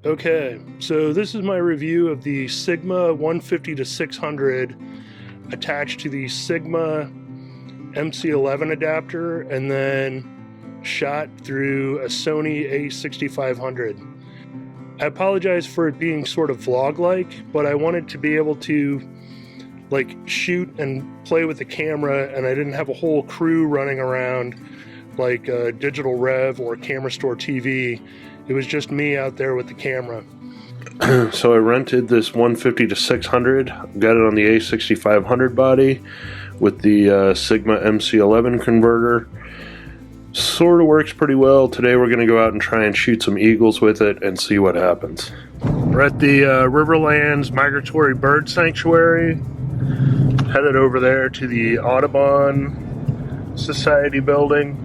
Okay, so this is my review of the Sigma 150-600 attached to the Sigma MC-11 adapter and then shot through a Sony A6500. I apologize for it being sort of vlog-like, but I wanted to be able to shoot and play with the camera, and I didn't have a whole crew running around like Digital Rev or Camera Store TV. It was just me out there with the camera. So I rented this 150-600, got it on the A6500 body with the Sigma MC-11 converter. Sort of works pretty well. Today we're going to go out and try and shoot some eagles with it and see what happens. We're at the Riverlands Migratory Bird Sanctuary. Headed over there to the Audubon Society building.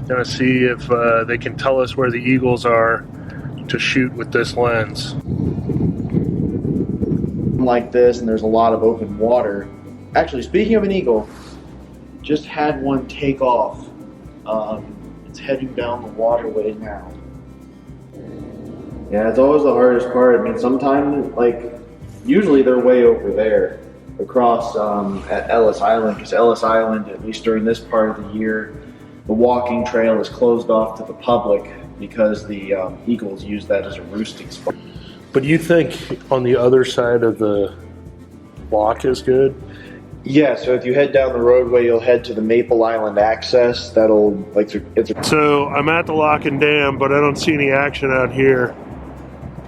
Gonna see if they can tell us where the eagles are to shoot with this lens. Like this, and there's a lot of open water. Actually, speaking of an eagle, just had one take off. It's heading down the waterway now. Yeah, it's always the hardest part. I mean, sometimes, usually they're way over there, across at Ellis Island, because Ellis Island, at least during this part of the year, the walking trail is closed off to the public because the eagles use that as a roosting spot. But you think on the other side of the walk is good? Yeah, so if you head down the roadway, you'll head to the Maple Island access. That'll, So I'm at the lock and dam, but I don't see any action out here.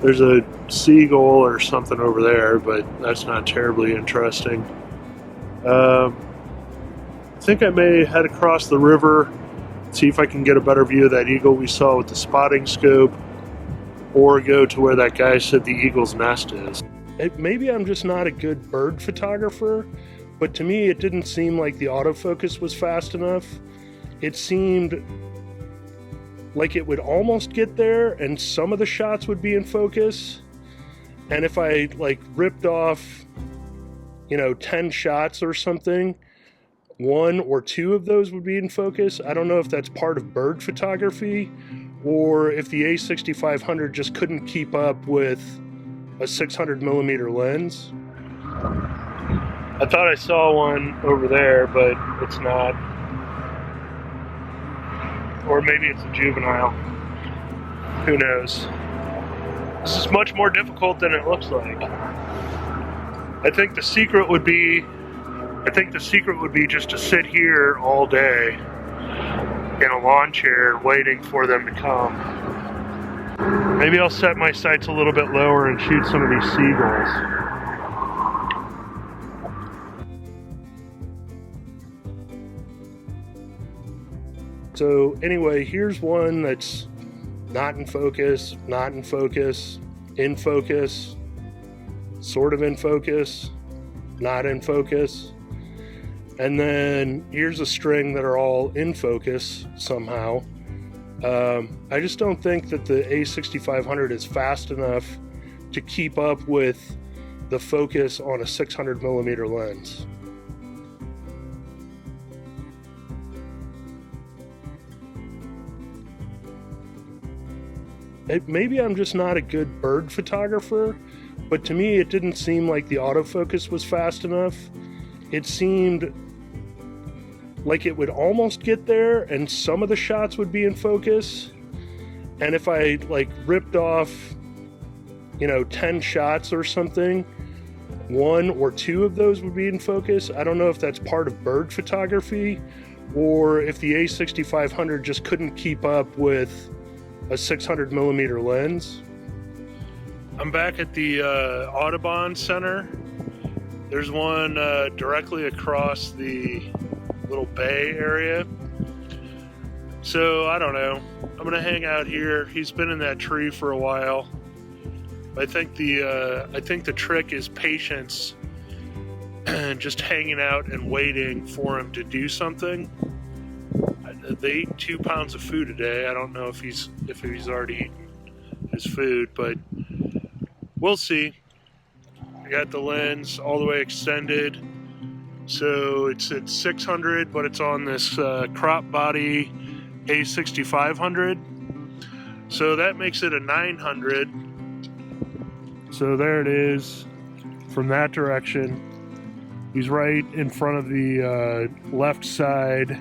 There's a seagull or something over there, but that's not terribly interesting. I think I may head across the river, see if I can get a better view of that eagle we saw with the spotting scope, or go to where that guy said the eagle's nest is. Maybe I'm just not a good bird photographer, but to me it didn't seem like the autofocus was fast enough. It seemed like it would almost get there and some of the shots would be in focus, and if I ripped off 10 shots or something, 1 or 2 of those would be in focus. I don't know if that's part of bird photography or if the A6500 just couldn't keep up with a 600mm lens. I thought I saw one over there, but it's not. Or maybe it's a juvenile. Who knows? This is much more difficult than it looks like. I think the secret would be just to sit here all day in a lawn chair waiting for them to come. Maybe I'll set my sights a little bit lower and shoot some of these seagulls. So anyway, here's one that's not in focus, not in focus, in focus, sort of in focus, not in focus. And then here's a string that are all in focus somehow. I just don't think that the A6500 is fast enough to keep up with the focus on a 600mm lens. Maybe I'm just not a good bird photographer, but to me it didn't seem like the autofocus was fast enough. It seemed like it would almost get there and some of the shots would be in focus, and if I ripped off 10 shots or something, 1 or 2 of those would be in focus. I don't know if that's part of bird photography or if the A6500 just couldn't keep up with a 600mm lens. I'm back at the Audubon Center. There's one directly across the little bay area. So I don't know. I'm gonna hang out here. He's been in that tree for a while. I think the trick is patience and just hanging out and waiting for him to do something. They ate 2 pounds of food a day. I don't know if he's already eaten his food, but we'll see. I got the lens all the way extended, so it's at 600, but it's on this crop body A6500. So that makes it a 900. So there it is from that direction. He's right in front of the left side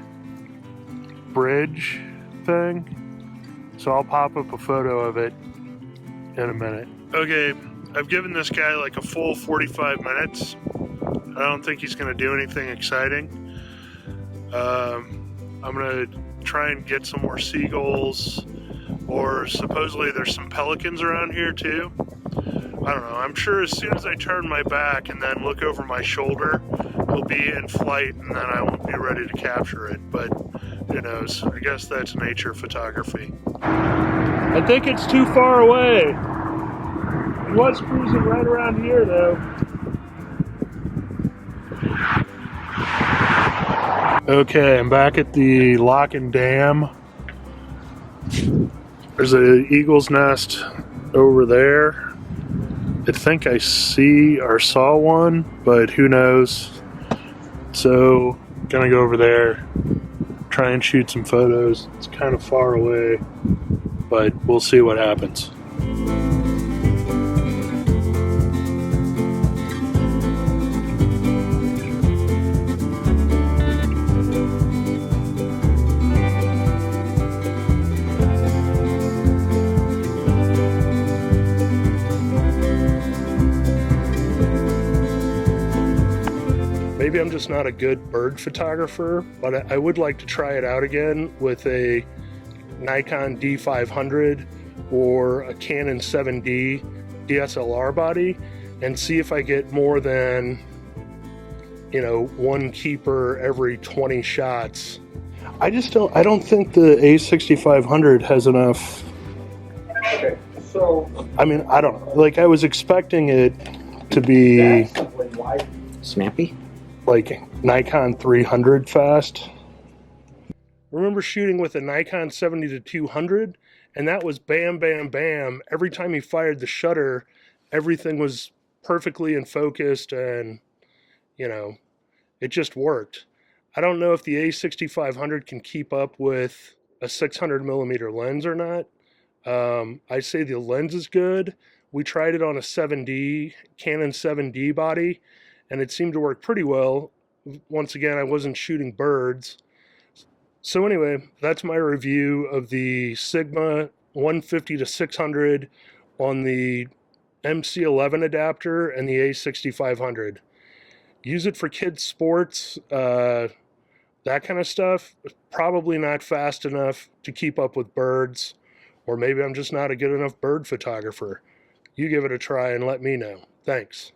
bridge thing. So I'll pop up a photo of it in a minute. Okay, I've given this guy like a full 45 minutes. I don't think he's going to do anything exciting. I'm going to try and get some more seagulls, or supposedly there's some pelicans around here too. I don't know. I'm sure as soon as I turn my back and then look over my shoulder, he'll be in flight and then I won't be ready to capture it. But who knows? I guess that's nature photography. I think it's too far away. He was cruising right around here though. Okay, I'm back at the lock and dam. There's an eagle's nest over there. I think I see or saw one, but who knows. So, gonna go over there, try and shoot some photos. It's kind of far away, but we'll see what happens. Maybe I'm just not a good bird photographer, but I would like to try it out again with a Nikon D500 or a Canon 7D DSLR body and see if I get more than, you know, one keeper every 20 shots. I don't think the A6500 has enough. Okay, so I mean, I don't know. Like, I was expecting it to be Snappy? like Nikon 300 fast. Remember shooting with a Nikon 70-200, and that was bam, bam, bam. Every time he fired the shutter, everything was perfectly in focused, and, you know, it just worked. I don't know if the A6500 can keep up with a 600mm lens or not. I say the lens is good. We tried it on a 7D, Canon 7D body, and it seemed to work pretty well. Once again, I wasn't shooting birds. So anyway, that's my review of the Sigma 150-600 on the MC-11 adapter and the A6500. Use it for kids' sports, that kind of stuff. Probably not fast enough to keep up with birds, or maybe I'm just not a good enough bird photographer. You give it a try and let me know. Thanks.